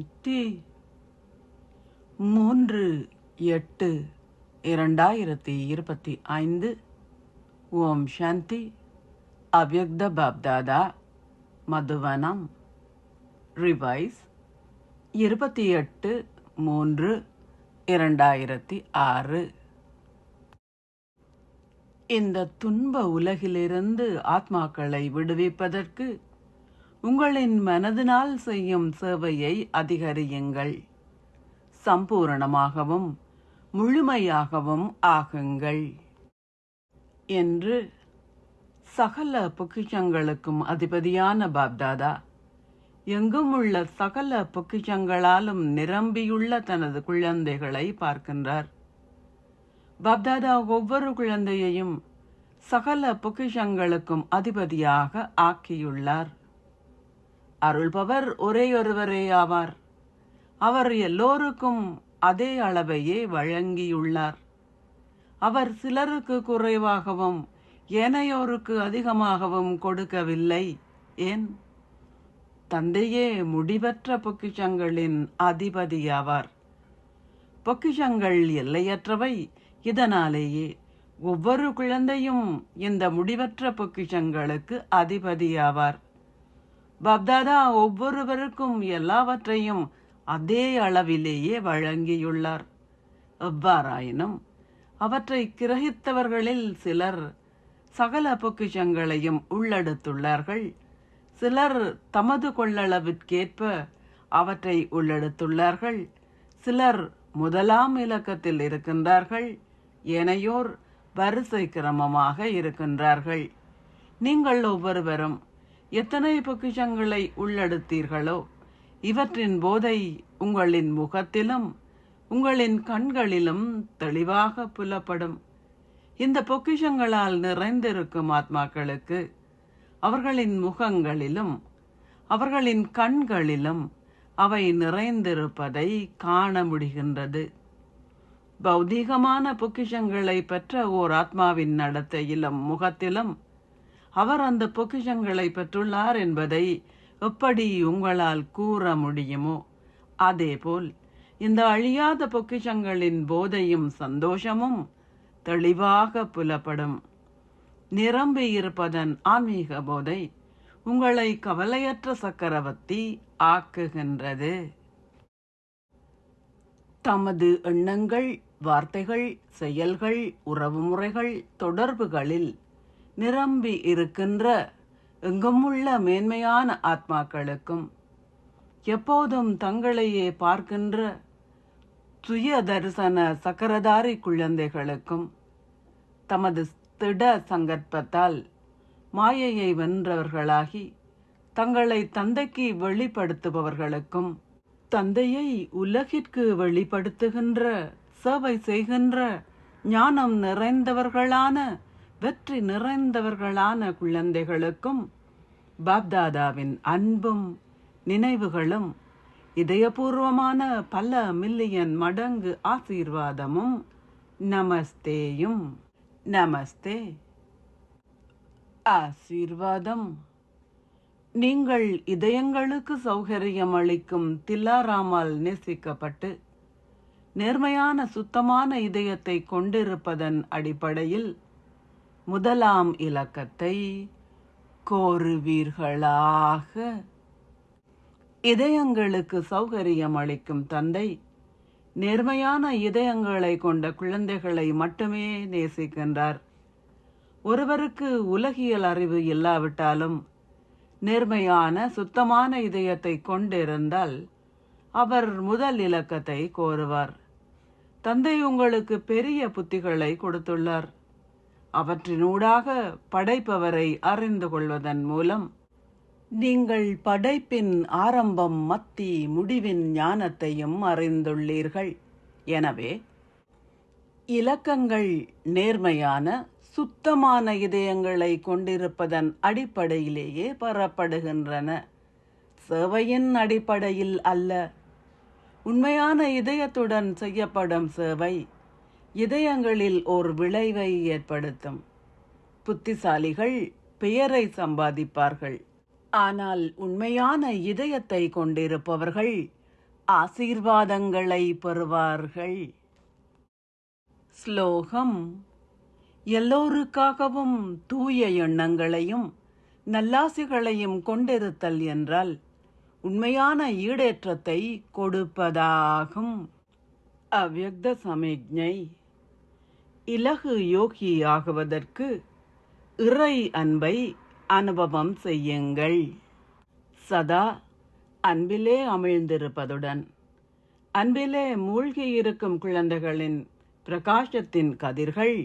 சாந்தி. 3/8/2025. ஓம் சாந்தி. அவ்யக்த பாப்தாதா, மதுவனம். ரிவைஸ் 28/3/2006. இந்த துன்ப உலகிலிருந்து ஆத்மாக்களை விடுவிப்பதற்கு உங்களின் மனதினால் செய்யும் சேவையை அதிகரியுங்கள். சம்பூரணமாகவும் முழுமையாகவும் ஆகுங்கள் என்று சகல பொக்கிஷங்களுக்கும் அதிபதியான பாப்தாதா எங்கும் உள்ள சகல பொக்கிஷங்களாலும் நிரம்பியுள்ள தனது குழந்தைகளை பார்க்கின்றார். பாப்தாதா ஒவ்வொரு குழந்தையையும் சகல பொக்கிஷங்களுக்கும் அதிபதியாக ஆக்கியுள்ளார். அருள்பவர் ஒரேயொருவரே ஆவார். அவர் எல்லோருக்கும் அதே அளவையே வழங்கியுள்ளார். அவர் சிலருக்கு குறைவாகவும் ஏனையோருக்கு அதிகமாகவும் கொடுக்கவில்லை. ஏன்? தந்தையே முடிவற்ற பொக்கிஷங்களின் அதிபதியாவார். பொக்கிஷங்கள் எல்லையற்றவை. இதனாலேயே ஒவ்வொரு குழந்தையும் இந்த முடிவற்ற பொக்கிஷங்களுக்கு அதிபதியாவார். பாப்தாதா ஒவ்வொருவருக்கும் எல்லாவற்றையும் அதே அளவிலேயே வழங்கியுள்ளார். எவ்வாறாயினும் அவற்றை கிரகித்தவர்களில் சிலர் சகல பொக்கிஷங்களையும் உள்ளெடுத்துள்ளார்கள். சிலர் தமது கொள்ளளவிற்கேற்ப அவற்றை உள்ளெடுத்துள்ளார்கள். சிலர் முதலாம் இலக்கத்தில் இருக்கின்றார்கள். ஏனையோர் வரிசை கிரமமாக இருக்கின்றார்கள். நீங்கள் ஒவ்வொருவரும் எத்தனை பொக்கிஷங்களை உள்ளெடுத்தீர்களோ இவற்றின் போதை உங்களின் முகத்திலும் உங்களின் கண்களிலும் தெளிவாக புலப்படும். இந்த பொக்கிஷங்களால் நிறைந்திருக்கும் ஆத்மாக்களுக்கு அவர்களின் முகங்களிலும் அவர்களின் கண்களிலும் அவை நிறைந்திருப்பதை காண முடிகின்றது. பௌதீகமான பொக்கிஷங்களை பெற்ற ஓர் ஆத்மாவின் நடத்தையிலும் முகத்திலும் அவர் அந்த பொக்கிஷங்களை பெற்றுள்ளார் என்பதை எப்படி உங்களால் கூற முடியுமோ, அதேபோல் இந்த அழியாத பொக்கிஷங்களின் போதையும் சந்தோஷமும் தெளிவாக புலப்படும். நிரம்பி இருப்பதன் ஆன்மீக போதை உங்களை கவலையற்ற சக்கரவர்த்தி ஆக்குகின்றது. தமது எண்ணங்கள், வார்த்தைகள், செயல்கள், உறவுமுறைகள், தொடர்புகளில் நிரம்பி இருக்கின்ற எங்குமுள்ள மேன்மையான ஆத்மாக்களுக்கும் எப்போதும் தங்களையே பார்க்கின்ற சுய தரிசன சக்கரதாரி குழந்தைகளுக்கும் தமது திட சங்கற்பத்தால் மாயையை வென்றவர்களாகி தங்களை தந்தைக்கு வெளிப்படுத்துபவர்களுக்கும் தந்தையை உலகிற்கு வெளிப்படுத்துகின்ற சேவை செய்கின்ற ஞானம் நிறைந்தவர்களான வெற்றி நிறைந்தவர்களான குழந்தைகளுக்கும் பாப்தாதாவின் அன்பும் நினைவுகளும் இதயபூர்வமான பல மில்லியன் மடங்கு ஆசீர்வாதமும் நமஸ்தேயும். நமஸ்தே. ஆசீர்வாதம். நீங்கள் இதயங்களுக்கு சௌகரியம் அளிக்கும் தில்லாராமால் நேசிக்கப்பட்டு நேர்மையான சுத்தமான இதயத்தை கொண்டிருப்பதன் அடிப்படையில் முதலாம் இலக்கத்தை கோருவீர்களாக. இதயங்களுக்கு சௌகரியம் அளிக்கும் தந்தை நேர்மையான இதயங்களை கொண்ட குழந்தைகளை மட்டுமே நேசிக்கின்றார். ஒருவருக்கு உலகியல் அறிவு இல்லாவிட்டாலும் நேர்மையான சுத்தமான இதயத்தை கொண்டிருந்தால் அவர் முதல் இலக்கத்தை கோருவார். தந்தை உங்களுக்கு பெரிய புத்திகளை கொடுத்துள்ளார். அவற்றினூடாக படைப்பவரை அறிந்து கொள்வதன் மூலம் நீங்கள் படைப்பின் ஆரம்பம், மத்தி, முடிவின் ஞானத்தையும் அறிந்துள்ளீர்கள். எனவே இலக்கங்கள் நேர்மையான சுத்தமான இதயங்களை கொண்டிருப்பதன் அடிப்படையிலேயே பெறப்படுகின்றன. சேவையின் அடிப்படையில் அல்ல. உண்மையான இதயத்துடன் செய்யப்படும் சேவை இதயங்களில் ஒரு விளைவை ஏற்படுத்தும். புத்திசாலிகள் பெயரை சம்பாதிப்பார்கள். ஆனால் உண்மையான இதயத்தை கொண்டிருப்பவர்கள் ஆசீர்வாதங்களை பெறுவார்கள். ஸ்லோகம்: எல்லோருக்காகவும் தூய எண்ணங்களையும் நல்லாசிகளையும் கொண்டிருத்தல் என்றால் உண்மையான ஈடேற்றத்தை கொடுப்பதாகும். அவ்யக்த சமிக்ஞை: இலகு யோகி ஆகுவதற்கு இறை அன்பை அனுபவம் செய்யுங்கள். சதா அன்பிலே அமிழ்ந்திருப்பதுடன் அன்பிலே மூழ்கியிருக்கும் குழந்தைகளின் பிரகாசத்தின் கதிர்கள்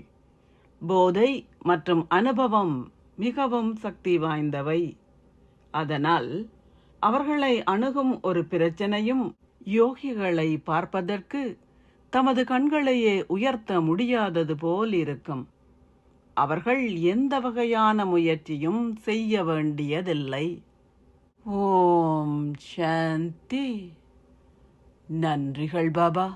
போதை மற்றும் அனுபவம் மிகவும் சக்தி வாய்ந்தவை. அதனால் அவர்களை அணுகும் ஒரு பிரச்சனையும் யோகிகளை பார்ப்பதற்கு தமது கண்களையே உயர்த்த முடியாதது போல் இருக்கும். அவர்கள் எந்த வகையான முயற்சியும் செய்ய வேண்டியதில்லை. ஓம் சாந்தி. நன்றிகள் பாபா.